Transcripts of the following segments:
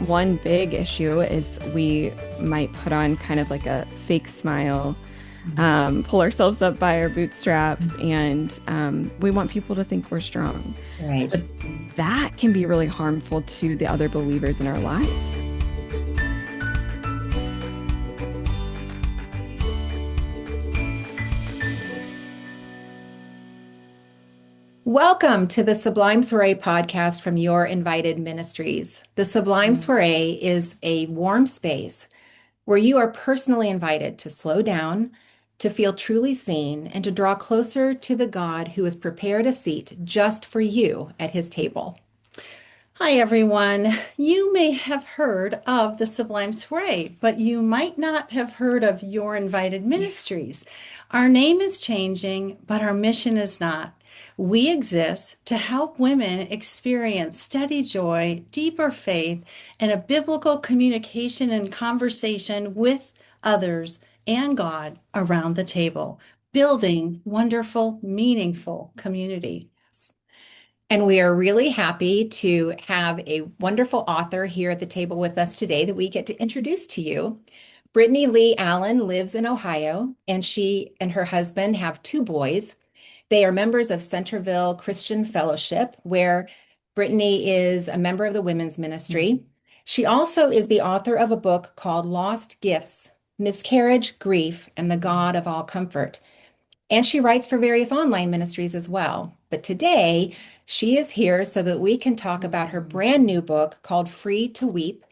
one big issue is we might put on kind of like a fake smile, pull ourselves up by our bootstraps, and we want people to think we're strong. Right. But that can be really harmful to the other believers in our lives. Welcome to the Sublime Soiree podcast from Your Invited Ministries. The Sublime Soiree is a warm space where you are personally invited to slow down, to feel truly seen, and to draw closer to the God who has prepared a seat just for you at his table. Hi, everyone. You may have heard of the Sublime Soiree, but you might not have heard of Your Invited Ministries. Our name is changing, but our mission is not. We exist to help women experience steady joy, deeper faith, and a biblical communication and conversation with others and God around the table, building wonderful, meaningful community. And we are really happy to have a wonderful author here at the table with us today that we get to introduce to you. Brittany Lee Allen lives in Ohio, and she and her husband have two boys. They are members of Centerville Christian Fellowship, where Brittany is a member of the women's ministry. She also is the author of a book called Lost Gifts, Miscarriage, Grief, and the God of All Comfort. And she writes for various online ministries as well. But today, she is here so that we can talk about her brand new book called Free to Weep,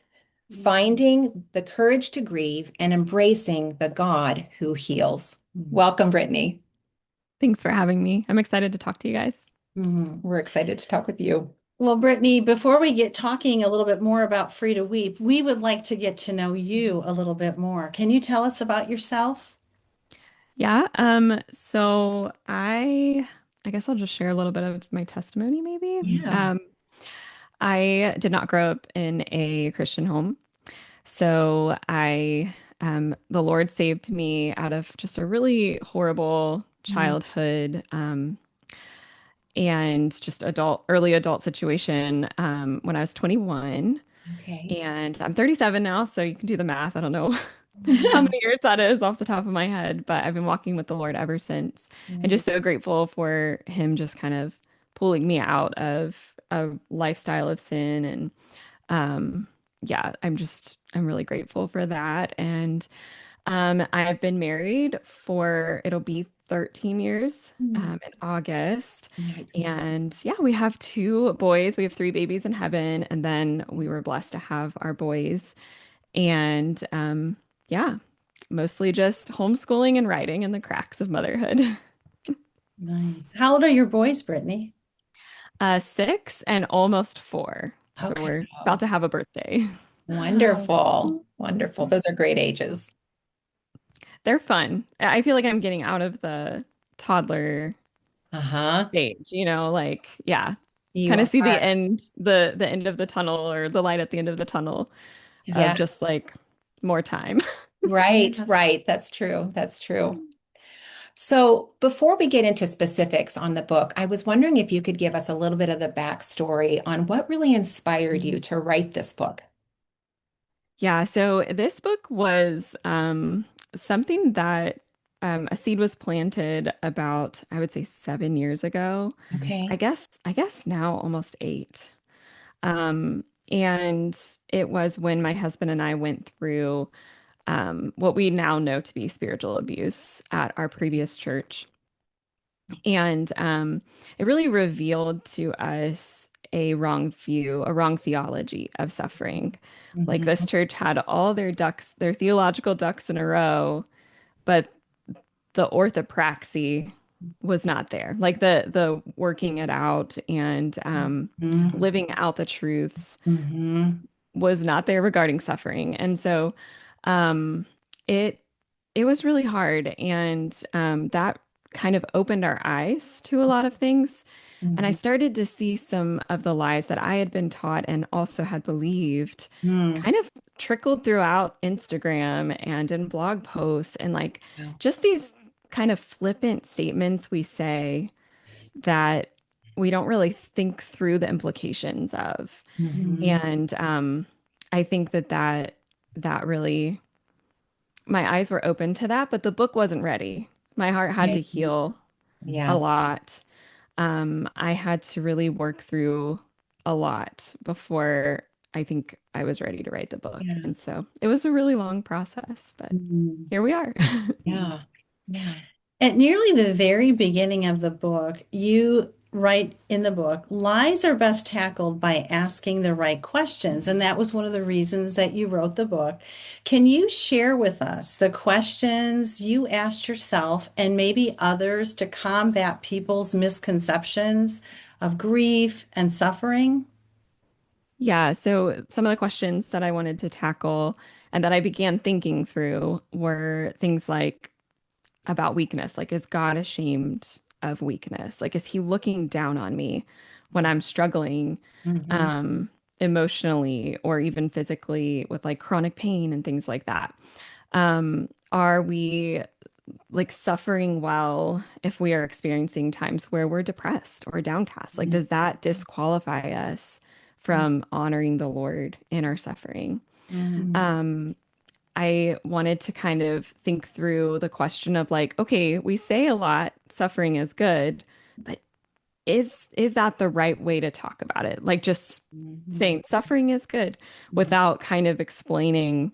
Finding the Courage to Grieve and Embracing the God Who Heals. Welcome, Brittany. Thanks for having me. I'm excited to talk to you guys. We're excited to talk with you. Well, Brittany, before we get talking a little bit more about Free to Weep, we would like to get to know you a little bit more. Can you tell us about yourself? Yeah, so I guess I'll just share a little bit of my testimony maybe. Yeah. I did not grow up in a Christian home. So the Lord saved me out of just a really horrible childhood, and just early adult situation, when I was 21. Okay. And I'm 37 now, so you can do the math. I don't know how many years that is off the top of my head, but I've been walking with the Lord ever since. And just so grateful for him just kind of pulling me out of a lifestyle of sin. And yeah, I'm really grateful for that. And I've been married for, it'll be 13 years in August. And yeah, we have two boys. We have three babies in heaven. And then we were blessed to have our boys. And yeah, mostly just homeschooling and writing in the cracks of motherhood. Nice. How old are your boys, Brittany? 6 and almost 4. So Okay. we're about to have a birthday. Wonderful. Wonderful. Those are great ages. They're fun. I feel like I'm getting out of the toddler Uh-huh. stage, like, yeah, You kind of see are. the end of the tunnel, or the light at the end of the tunnel, of Yeah. just like more time. Right, Yes. right. That's true. That's true. So before we get into specifics on the book, I was wondering if you could give us a little bit of the backstory on what really inspired you to write this book. Yeah, so this book was something that a seed was planted about, I would say, 7 years ago. Okay. I guess now almost 8. And it was when my husband and I went through what we now know to be spiritual abuse at our previous church. And it really revealed to us a wrong view, a wrong theology of suffering. Like, this church had all their theological ducks in a row, but the orthopraxy was not there. Like, the working it out and living out the truths Mm-hmm. was not there regarding suffering. And so um, it it was really hard, and that kind of opened our eyes to a lot of things. And I started to see some of the lies that I had been taught and also had believed Mm-hmm. kind of trickled throughout Instagram and in blog posts, and like Yeah. just these kind of flippant statements we say that we don't really think through the implications of. Mhm. And I think that really my eyes were open to that, but the book wasn't ready. My heart had to Right. heal a Yes. lot. I had to really work through a lot before I think I was ready to write the book. Yeah. And so it was a really long process, but Mhm. here we are. Yeah. Yeah. At nearly the very beginning of the book, you write in the book, lies are best tackled by asking the right questions. And that was one of the reasons that you wrote the book. Can you share with us the questions you asked yourself and maybe others to combat people's misconceptions of grief and suffering? Yeah, so some of the questions that I wanted to tackle and that I began thinking through were things like about weakness. Like, is God ashamed of weakness? Like, is he looking down on me when I'm struggling Hmm. um, emotionally or even physically with like chronic pain and things like that? Are we like suffering well if we are experiencing times where we're depressed or downcast? Like, does that disqualify us from honoring the Lord in our suffering? Hmm. Um, I wanted to kind of think through the question of like, okay, we say a lot suffering is good, but is that the right way to talk about it? Like just Hmm. saying suffering is good without kind of explaining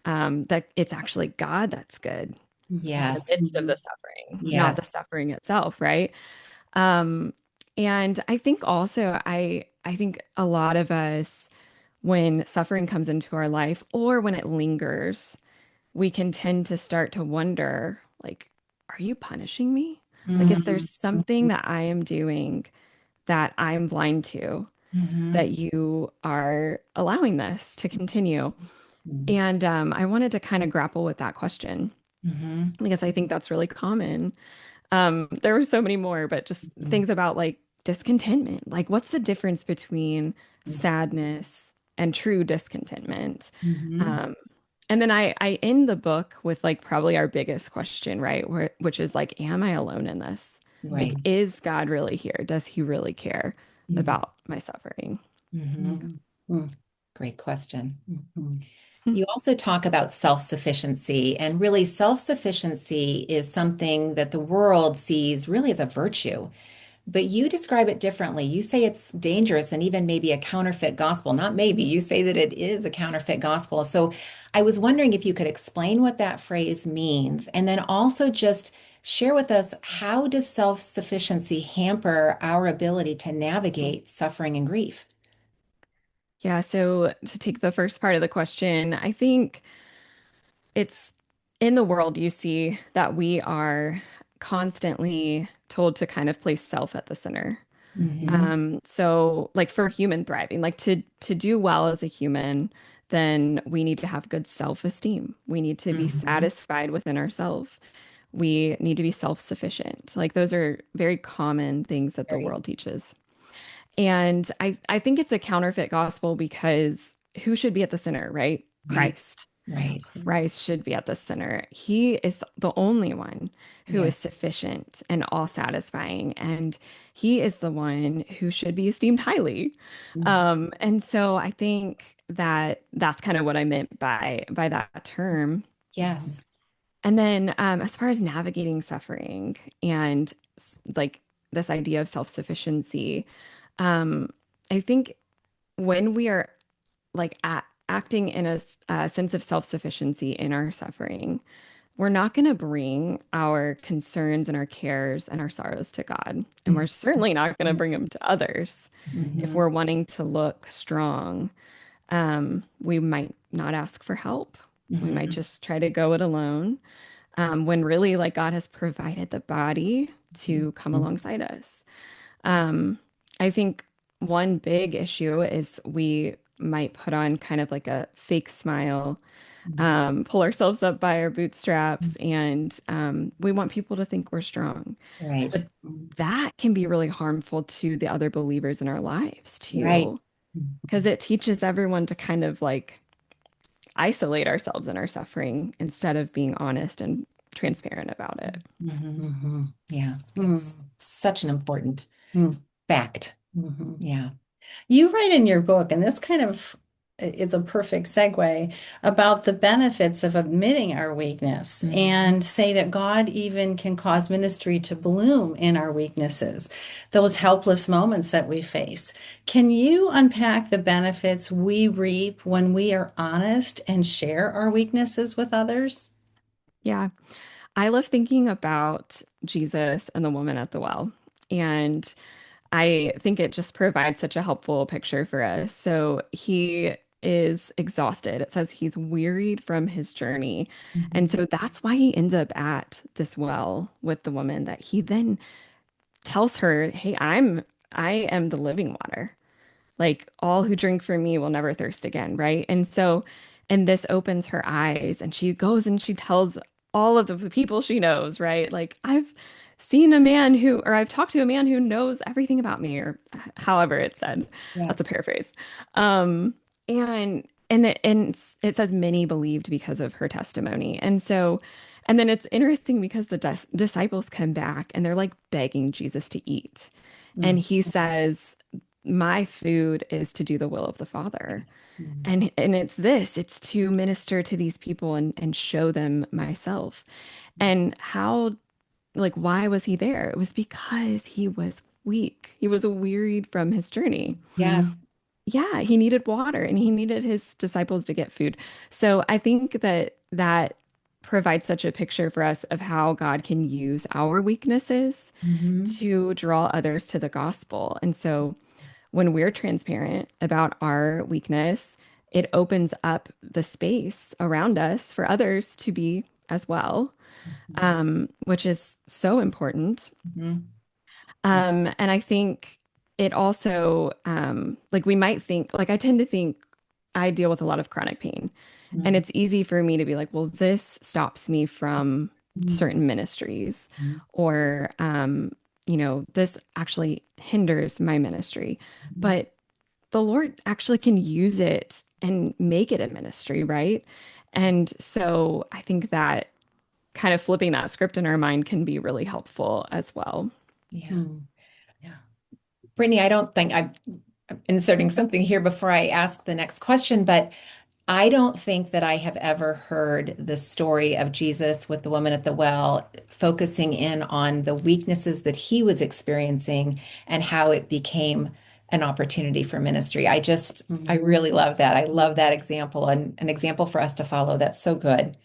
that it's actually God that's good in the Yes. midst of the suffering, not Yes. the suffering itself, right? Um, and I think also I think a lot of us, when suffering comes into our life or when it lingers, we can tend to start to wonder, like, are you punishing me? Like, is there Hmm. something that I am doing that I'm blind to Hmm. that you are allowing this to continue? And I wanted to kind of grapple with that question Hmm. because I think that's really common. There were so many more, but just things about like discontentment. Like, what's the difference between sadness and true discontentment? Hmm. Um, and then I end the book with like probably our biggest question, right? Which is like, am I alone in this? Like, Right. is God really here? Does he really care about my suffering? Hmm. Mhm. Great question. Mhm. You also talk about self-sufficiency, and really, self-sufficiency is something that the world sees really as a virtue. But you describe it differently. You say it's dangerous and even maybe a counterfeit gospel. Not maybe, you say that it is a counterfeit gospel. So I was wondering if you could explain what that phrase means, and then also just share with us, how does self-sufficiency hamper our ability to navigate suffering and grief? Yeah, so to take the first part of the question, I think it's in the world you see that we are constantly told to kind of place self at the center. Hmm. So like for human thriving, like to do well as a human, then we need to have good self-esteem. We need to be Hmm. satisfied within ourselves. We need to be self-sufficient. Like those are very common things that the Right. world teaches. And I think it's a counterfeit gospel because who should be at the center, right? Right. Christ. Right. Christ should be at the center. He is the only one who Yeah. is sufficient and all satisfying, and he is the one who should be esteemed highly. And so I think that that's kind of what I meant by that term. Yes. And then as far as navigating suffering and like this idea of self-sufficiency, um, I think when we are like acting in a sense of self-sufficiency in our suffering, we're not going to bring our concerns and our cares and our sorrows to God. And we're certainly not going to bring them to others. If Hmm. we're wanting to look strong, we might not ask for help. We might Hmm. just try to go it alone, when really, like, God has provided the body to come alongside us. Um, I think one big issue is we might put on kind of like a fake smile, pull ourselves up by our bootstraps, and we want people to think we're strong. Right. But that can be really harmful to the other believers in our lives Right. too, because it teaches everyone to kind of like isolate ourselves in our suffering instead of being honest and transparent about it. Hmm. Mhm. Yeah. Mhm. It's such an important Mhm. fact. Mhm. Yeah. You write in your book, and this kind of it's a perfect segue about the benefits of admitting our weakness and say that God even can cause ministry to bloom in our weaknesses, those helpless moments that we face. Can you unpack the benefits we reap when we are honest and share our weaknesses with others? Yeah. I love thinking about Jesus and the woman at the well. And I think it just provides such a helpful picture for us. So he is exhausted. It says he's wearied from his journey. And Mhm. so that's why he ends up at this well with the woman that he then tells her, "Hey, I am the living water. Like all who drink from me will never thirst again," right? And this opens her eyes and she goes and she tells all of the people she knows, right? Like, I've seen a man who, or I've talked to a man who knows everything about me, or however it's said. That's a Yes. paraphrase. Um, and it says many believed because of her testimony. And then it's interesting because the disciples come back and they're like begging Jesus to eat. And Mm, he says, my food is to do the will of the Father. Mhm. And it's to minister to these people and show them myself. And how, like, why was he there? It was because he was weak. He was wearied from his journey. mm, Yes. Yeah, he needed water and he needed his disciples to get food. So I think that provides such a picture for us of how God can use our weaknesses Mhm. to draw others to the gospel. And so when we're transparent about our weakness, it opens up the space around us for others to be as well, which is so important. Mhm. And I think it also, like we might think, like I tend to think I deal with a lot of chronic pain. And Mhm. it's easy for me to be like, well, this stops me from Mhm. certain ministries, Mhm. or, this actually hinders my ministry. Mhm. But the Lord actually can use it and make it a ministry, right? And so I think that kind of flipping that script in our mind can be really helpful as well. Yeah. mm. Yeah. Brittany, I don't think I'm inserting something here before I ask the next question, but I don't think that I have ever heard the story of Jesus with the woman at the well, focusing in on the weaknesses that he was experiencing and how it became an opportunity for ministry. I really love that. I love that example and an example for us to follow. That's so good.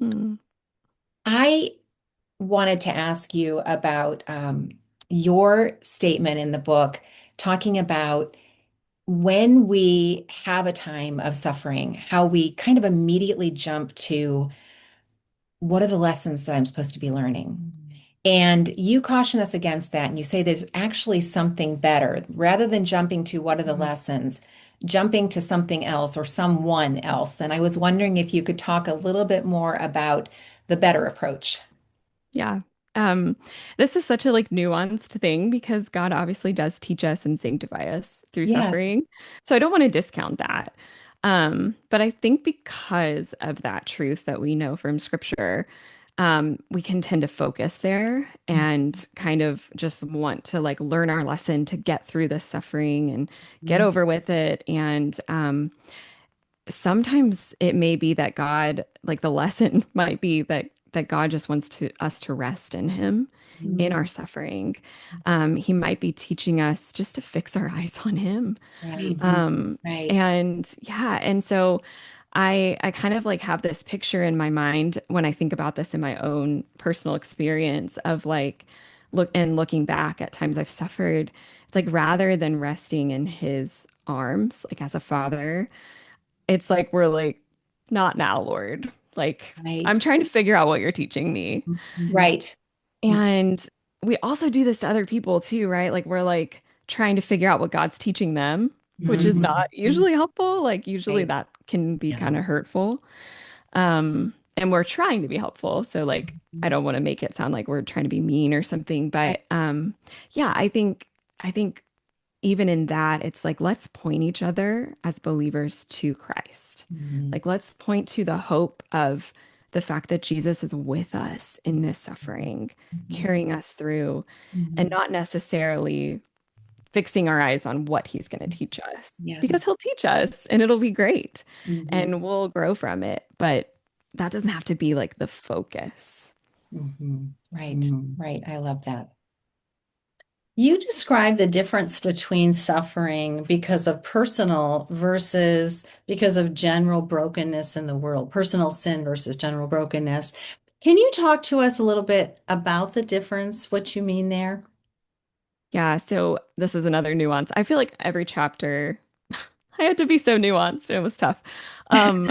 Mm, I wanted to ask you about your statement in the book talking about when we have a time of suffering, how we kind of immediately jump to what are the lessons that I'm supposed to be learning? And you caution us against that. And you say there's actually something better rather than jumping to what are the lessons, jumping to something else or someone else. And I was wondering if you could talk a little bit more about the better approach. yeah. Um, this is such a like nuanced thing because God obviously does teach us and sanctify us through Yes. suffering. So I don't want to discount that. But I think because of that truth that we know from scripture, we can tend to focus there and kind of just want to like learn our lesson to get through this suffering and get Mhm. over with it. And sometimes it may be that God, like the lesson might be that God just wants to us to rest in him in our suffering. He might be teaching us just to fix our eyes on him. Right. Right. And yeah, and so I kind of like have this picture in my mind when I think about this in my own personal experience of like looking back at times I've suffered. It's like rather than resting in his arms, like as a father, it's like we're like, not now, Lord. Like, Right. I'm trying to figure out what you're teaching me. Right. And we also do this to other people too, right? Like, we're like trying to figure out what God's teaching them, which is Mhm. not usually helpful. Like, usually Right. that can be Yeah. kind of hurtful. And we're trying to be helpful. So, like, I don't want to make it sound like we're trying to be mean or something. Right. But yeah, I think even in that, it's like, let's point each other as believers to Christ. Mhm. Like, let's point to the hope of the fact that Jesus is with us in this suffering, Mhm. carrying us through, and Mhm. not necessarily fixing our eyes on what he's going to teach us because Yes. he'll teach us and it'll be great Hmm. and we'll grow from it. But that doesn't have to be like the focus. Hmm. Right. Mm. Right. I love that. You describe the difference between suffering because of personal versus because of general brokenness in the world, personal sin versus general brokenness. Can you talk to us a little bit about the difference, what you mean there? Yeah, so this is another nuance. I feel like every chapter I had to be so nuanced. It was tough. Um,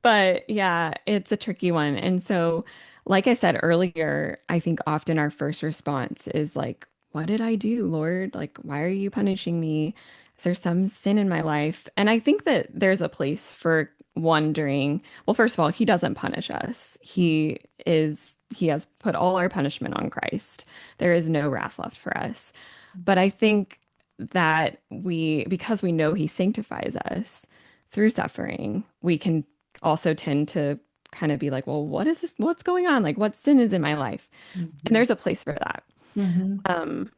but yeah, it's a tricky one. And so, like I said earlier, I think often our first response is like, what did I do, Lord? Like, why are you punishing me? Is there some sin in my life? And I think that there's a place for wondering, well, first of all, he doesn't punish us. He has put all our punishment on Christ. There is no wrath left for us. But I think that because we know he sanctifies us through suffering, we can also tend to kind of be like, well, what is this? What's going on? Like, what sin is in my life? And Hmm. there's a place for that. Hmm. Um,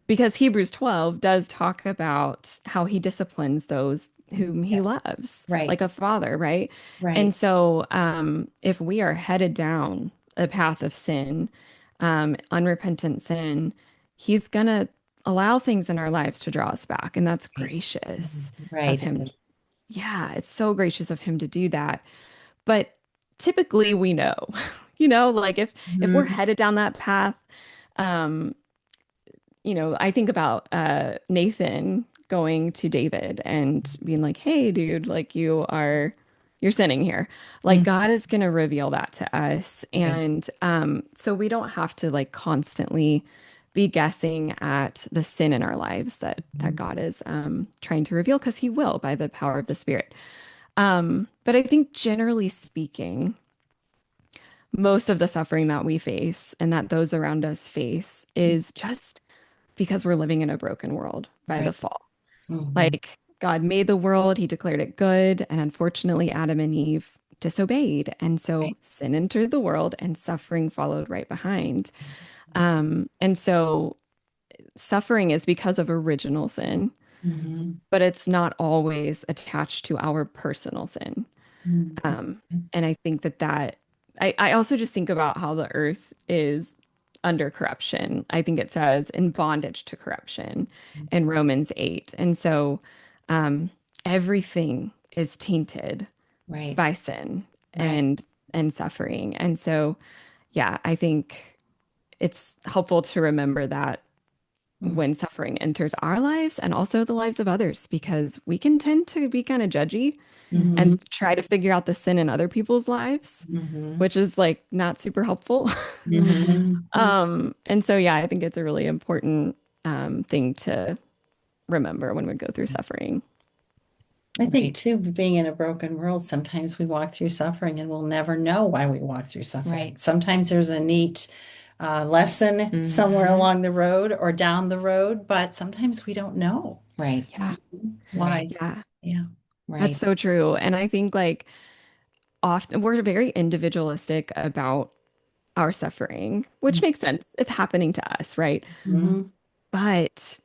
because Hebrews 12 does talk about how he disciplines those whom he Yes. loves, like Right. a father, right? And Right. so, if we are headed down a path of sin, unrepentant sin, he's gonna allow things in our lives to draw us back, and that's Right. gracious Mhm. of Right. him. Yeah, it's so gracious of him to do that. But typically we know, like if we're Mhm. headed down that path, um, I think about Nathan going to David and being like, "Hey, dude, like you're sinning here." Like Mhm. God is going to reveal that to us, Right. and so we don't have to like constantly be guessing at the sin in our lives that Mhm. God is trying to reveal because He will by the power of the Spirit. But I think generally speaking, most of the suffering that we face and that those around us face is just because we're living in a broken world by the Right. fall. Mhm. Like God made the world, he declared it good, and unfortunately Adam and Eve disobeyed. And so Right. sin entered the world and suffering followed right behind. And so suffering is because of original sin, Mhm. but it's not always attached to our personal sin. Mhm. Um, and I think I also just think about how the earth is under corruption. I think it says in bondage to corruption in Romans 8. And so um, everything is tainted Right. by sin Right. and suffering. And so, yeah, I think it's helpful to remember that Mhm. when suffering enters our lives and also the lives of others, because we can tend to be kind of judgy and Mhm. try to figure out the sin in other people's lives, Mhm. which is like not super helpful. Mhm. And so, yeah, I think it's a really important thing to remember when we go through suffering. I think Right. too, being in a broken world, sometimes we walk through suffering and we'll never know why we walk through suffering. Right. Sometimes there's a neat lesson somewhere Mhm. along the road or down the road, but sometimes we don't know Right. Yeah, Right. why. yeah, Yeah. that's Right. so true. And I think like often we're very individualistic about our suffering, which makes sense. It's happening to us, right? Mhm. Hmm. But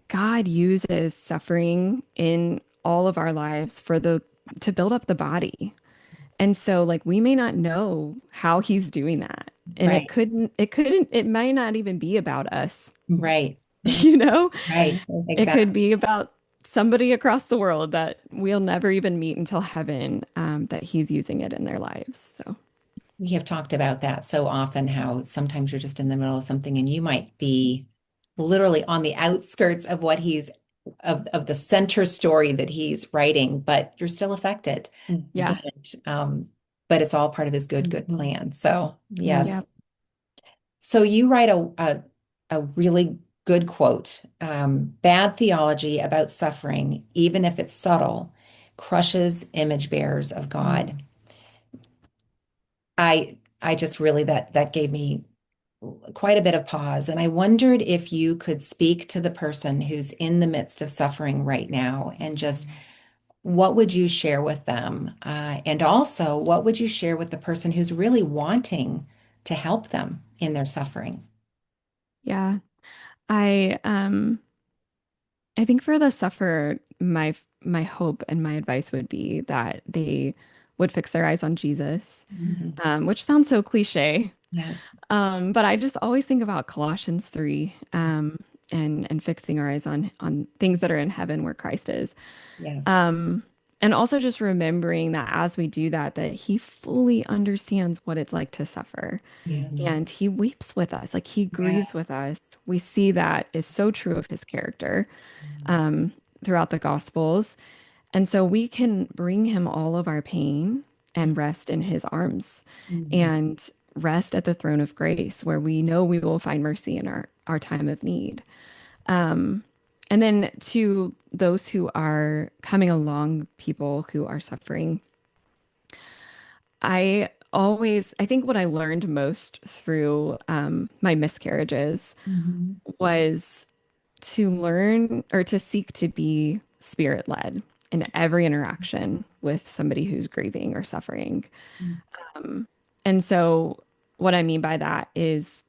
God uses suffering in all of our lives to build up the body. And so like we may not know how he's doing that. And Right. it might not even be about us, Right. you know? Right. It could Exactly. be about somebody across the world that we'll never even meet until heaven, that he's using it in their lives. So We have talked about that so often, how sometimes you're just in the middle of something and you might be literally on the outskirts of what he's of the center story that he's writing, but you're still affected. yeah, And but it's all part of his good Hmm. plan. So yeah, yes. So you write a really good quote. Bad theology about suffering, even if it's subtle, crushes image bearers of God. I just really that gave me quite a bit of pause. And I wondered if you could speak to the person who's in the midst of suffering right now and just what would you share with them? And also, what would you share with the person who's really wanting to help them in their suffering? yeah. I I think for the sufferer, my hope and my advice would be that they would fix their eyes on Jesus, Mhm. which sounds so cliche. Yes. But I just always think about Colossians 3, and fixing our eyes on things that are in heaven where Christ is. Yes. Um, and also just remembering that as we do that, that he fully understands what it's like to suffer. Yes. And he weeps with us, like he Yeah. grieves with us. We see that is so true of his character um, throughout the Gospels. And so we can bring him all of our pain and rest in his arms Mhm. and rest at the throne of grace where we know we will find mercy in our time of need. And then to those who are coming along, people who are suffering, I think what I learned most through my miscarriages Mhm. was to learn or to seek to be spirit led in every interaction with somebody who's grieving or suffering. And so, what I mean by that is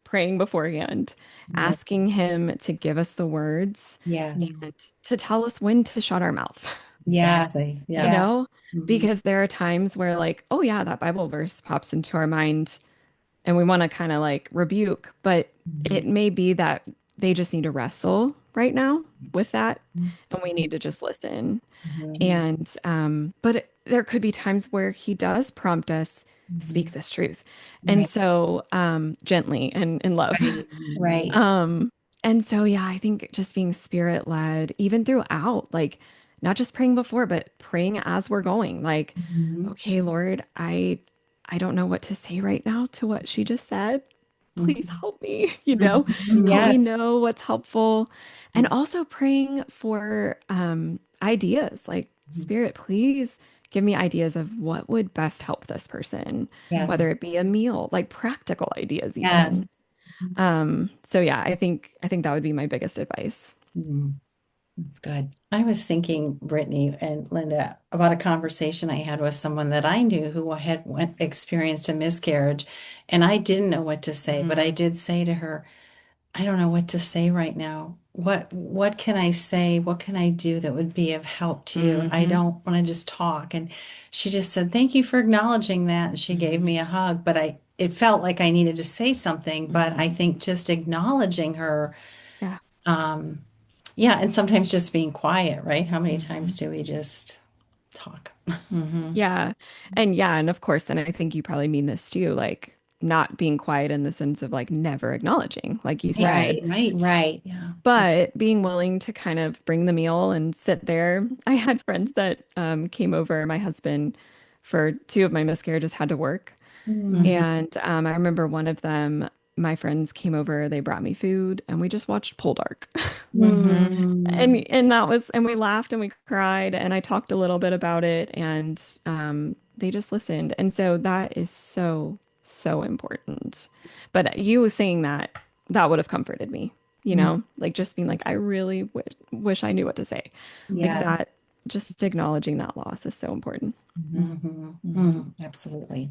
praying beforehand, Yes. asking him to give us the words Yeah. and to tell us when to shut our mouths, Yeah. Exactly. you Yeah. Yeah. know? Mhm. Because there are times where, like, oh, yeah, that Bible verse pops into our mind and we want to kind of like rebuke, but Mhm. it may be that they just need to wrestle right now with that and we need to just listen. Mhm. And but there could be times where he does prompt us speak Mhm. this truth. And Right. so gently and in love. Right. Right. Um, and so yeah, I think just being spirit led, even throughout, like not just praying before, but praying as we're going. Like, Mhm. okay, Lord, I don't know what to say right now to what she just said. Please Mhm. help me, Mhm. help me Yes. know what's helpful. And also praying for ideas like, Mhm. Spirit, please give me ideas of what would best help this person, Yes. whether it be a meal, like practical ideas even. Yes. Mhm. So yeah, I think that would be my biggest advice. Mhm. That's good. I was thinking, Brittany and Linda, about a conversation I had with someone that I knew who had experienced a miscarriage, and I didn't know what to say, but I did say to her, I don't know what to say right now. What can I say? What can I do that would be of help to you? I Hmm. don't want to just talk. And she just said, "Thank you for acknowledging that." And she gave me a hug, but I it felt like I needed to say something, but I think just acknowledging her, Yeah. um, yeah, and sometimes just being quiet, right? How many times do we just talk? Mhm. Yeah. And yeah, and of course, and I think you probably mean this too, like not being quiet in the sense of like never acknowledging, like you Right, said, Right. right. Right. Yeah. but being willing to kind of bring the meal and sit there. I had friends that came over. My husband, for two of my miscarriages, had to work. Mm, Mhm. And I remember one of them, my friends came over, they brought me food, and we just watched Poldark. Mhm. mm, And that was, and we laughed and we cried, and I talked a little bit about it, and they just listened. And so that is so, so important. But you saying that, that would have comforted me, Mhm. like just being like, I really wish I knew what to say. Like Yes. that, just acknowledging that loss is so important. Mhm. mhm, Mhm. mm. Absolutely.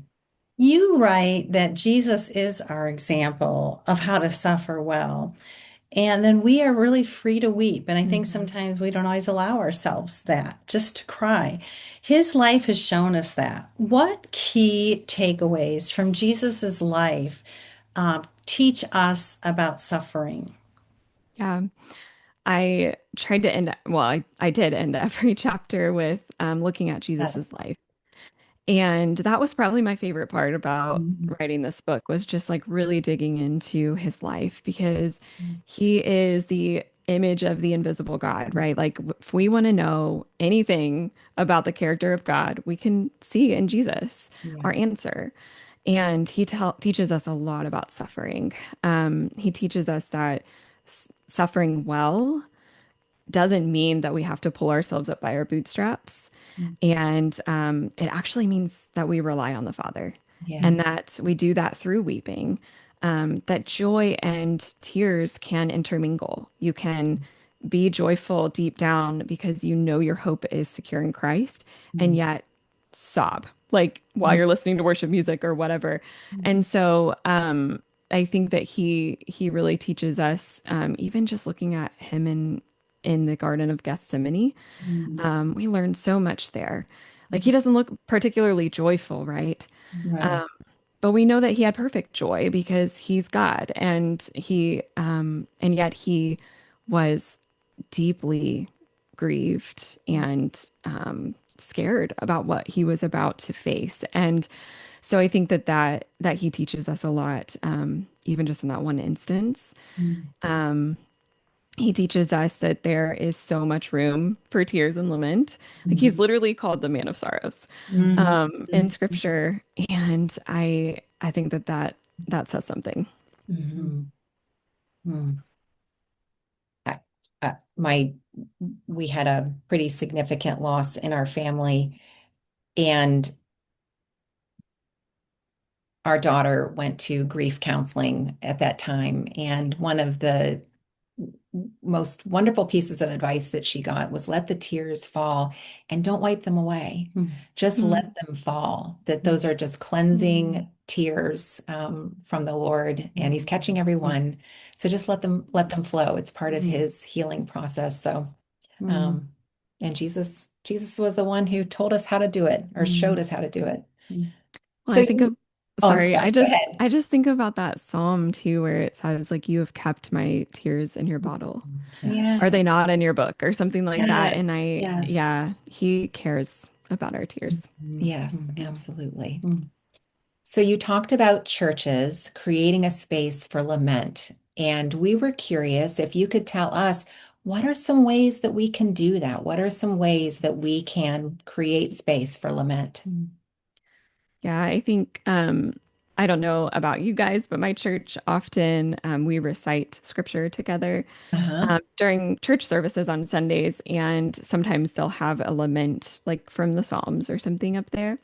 You write that Jesus is our example of how to suffer well. And then we are really free to weep. And I think Mhm. sometimes we don't always allow ourselves that, just to cry. His life has shown us that. What key takeaways from Jesus's life teach us about suffering? Yeah. I tried to end, well, I did end every chapter with looking at Yes. Jesus's life. And that was probably my favorite part about Mhm. writing this book was just like really digging into his life because he is the image of the invisible God, right? Like if we want to know anything about the character of God, we can see in Jesus our Yeah. answer. And he teaches us a lot about suffering. He teaches us that suffering well doesn't mean that we have to pull ourselves up by our bootstraps. Mhm. And it actually means that we rely on the Father and Yes. that we do that through weeping, that joy and tears can intermingle. You can be joyful deep down because you know your hope is secure in Christ and Mhm. yet sob like while Mhm. you're listening to worship music or whatever. Mhm. And so I think that he really teaches us, even just looking at him in the Garden of Gethsemane. Mm. We learn so much there. Like he doesn't look particularly joyful, right? Right. Um, but we know that he had perfect joy because he's God, and and yet he was deeply grieved and scared about what he was about to face. And so I think that he teaches us a lot, even just in that one instance. Mm. Um, he teaches us that there is so much room for tears and lament. Like he's Mhm. literally called the man of sorrows Mhm. in scripture, and I think that says something. Mhm. Mhm. I- my we had a pretty significant loss in our family, and our daughter went to grief counseling at that time. And one of the most wonderful pieces of advice that she got was let the tears fall and don't wipe them away. Mm. Just Mm, let them fall, that those are just cleansing tears from the Lord, and He's catching everyone. So just let them flow. It's part of Mm. His healing process. So, Mm. um, and Jesus was the one who told us how to do it or showed Mm. us how to do it. Mm. well, So I think of oh, I'm sorry, sorry. Go ahead. I just think about that psalm too, where it says like you have kept my tears in your bottle. Are Yes. they not in your book or something like that? Yes. And Yes. yeah, he cares about our tears. Mhm. Yes, Mhm. absolutely. Mhm. So you talked about churches creating a space for lament, and we were curious if you could tell us what are some ways that we can do that? What are some ways that we can create space for lament? Yeah, I think I don't know about you guys, but my church often we recite scripture together Uh-huh. during church services on Sundays, and sometimes they'll have a lament like from the Psalms or something up there.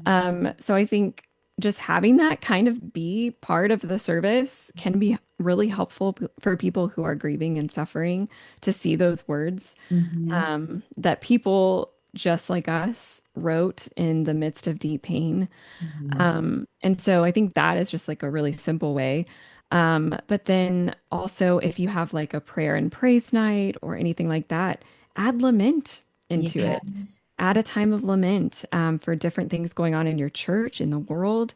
So I think just having that kind of be part of the service can be really helpful for people who are grieving and suffering to see those words Mhm. that people just like us wrote in the midst of deep pain. Mhm. And so I think that is just like a really simple way. But then also, if you have like a prayer and praise night or anything like that, add lament into it. Yes. Add a time of lament for different things going on in your church, in the world.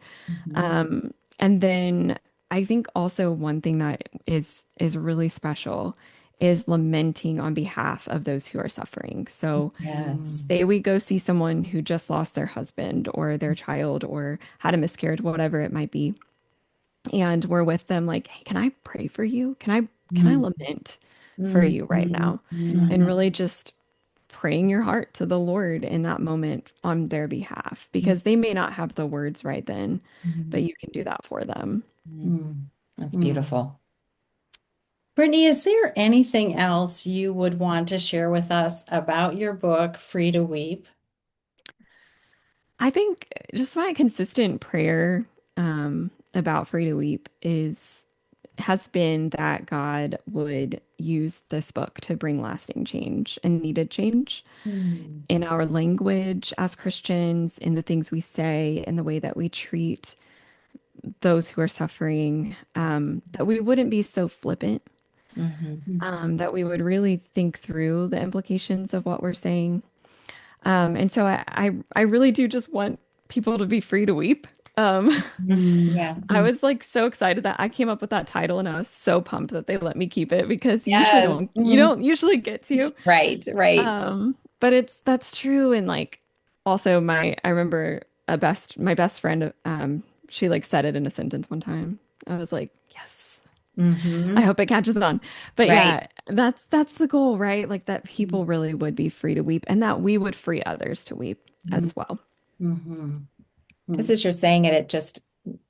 Mhm. And then I think also one thing that is really special is lamenting on behalf of those who are suffering. So Yes. say we go see someone who just lost their husband or their child or had a miscarriage, whatever it might be, and we're with them like, "Hey, can I pray for you? Can I Mhm. lament for Mhm. you right now?" And Mhm. really just praying your heart to the Lord in that moment on their behalf because they may not have the words right then, but Mhm. you can do that for them. Mhm. That's Mhm. beautiful. Brittany, is there anything else you would want to share with us about your book, Free to Weep? I think just my consistent prayer about Free to Weep is has been that God would use this book to bring lasting change and needed change Mhm. in our language as Christians, in the things we say, in the way that we treat those who are suffering, that we wouldn't be so flippant, Mhm. that we would really think through the implications of what we're saying. And so I really do just want people to be free to weep. Um, Yes. I was like so excited that I came up with that title and I was so pumped that they let me keep it because Yes. you Mhm. don't usually get to. Right, right. But that's true. And like also I remember my best friend, she like said it in a sentence one time. I was like, yes, I Hmm. hope it catches on. But Right. yeah, that's the goal, right? Like that people really would be free to weep and that we would free others to weep as well. Mhm. Just as you're saying it, it just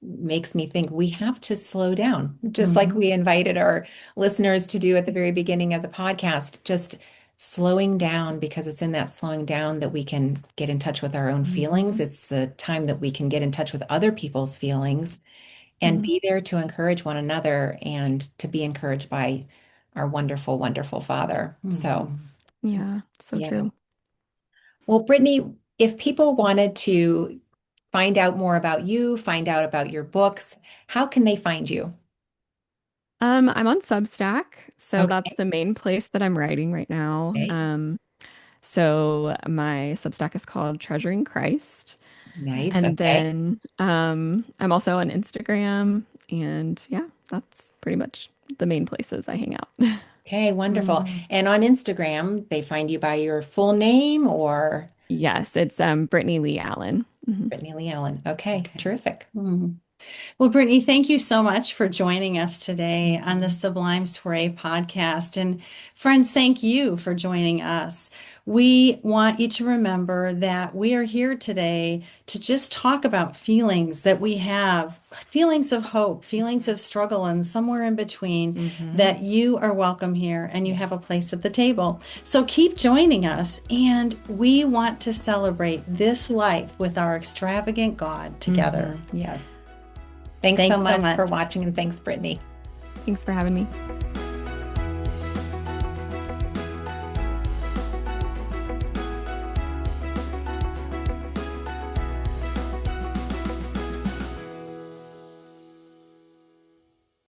makes me think we have to slow down, just like Mhm. we invited our listeners to do at the very beginning of the podcast, just slowing down because it's in that slowing down that we can get in touch with our own feelings. It's the time that we can get in touch with other people's feelings and Mhm. be there to encourage one another and to be encouraged by our wonderful, wonderful Father. So, Mhm. Yeah, so yeah. true. Well, Brittany, if people wanted to find out more about you, find out about your books, how can they find you? I'm on Substack, so that's Okay. the main place that I'm writing right now. Okay. So my Substack is called Treasuring Christ. Nice. And Okay. then I'm also on Instagram, and yeah, that's pretty much the main places I hang out. Okay, wonderful. Mm. And on Instagram, they find you by your full name or Yes, it's Brittany Lee Allen. Mhm. Brittany Lee Allen. Okay, Okay. terrific. Mm. Well, Brittany, thank you so much for joining us today on the Mhm. Sublime Soiree podcast. And friends, thank you for joining us. We want you to remember that we are here today to just talk about feelings that we have, feelings of hope, feelings of struggle, and somewhere in between, Hmm. that you are welcome here and you have a Yes. place at the table. So keep joining us. And we want to celebrate this life with our extravagant God together. Yes. Thanks so Thanks so much for much. watching and thanks, Brittany. Thanks for having me.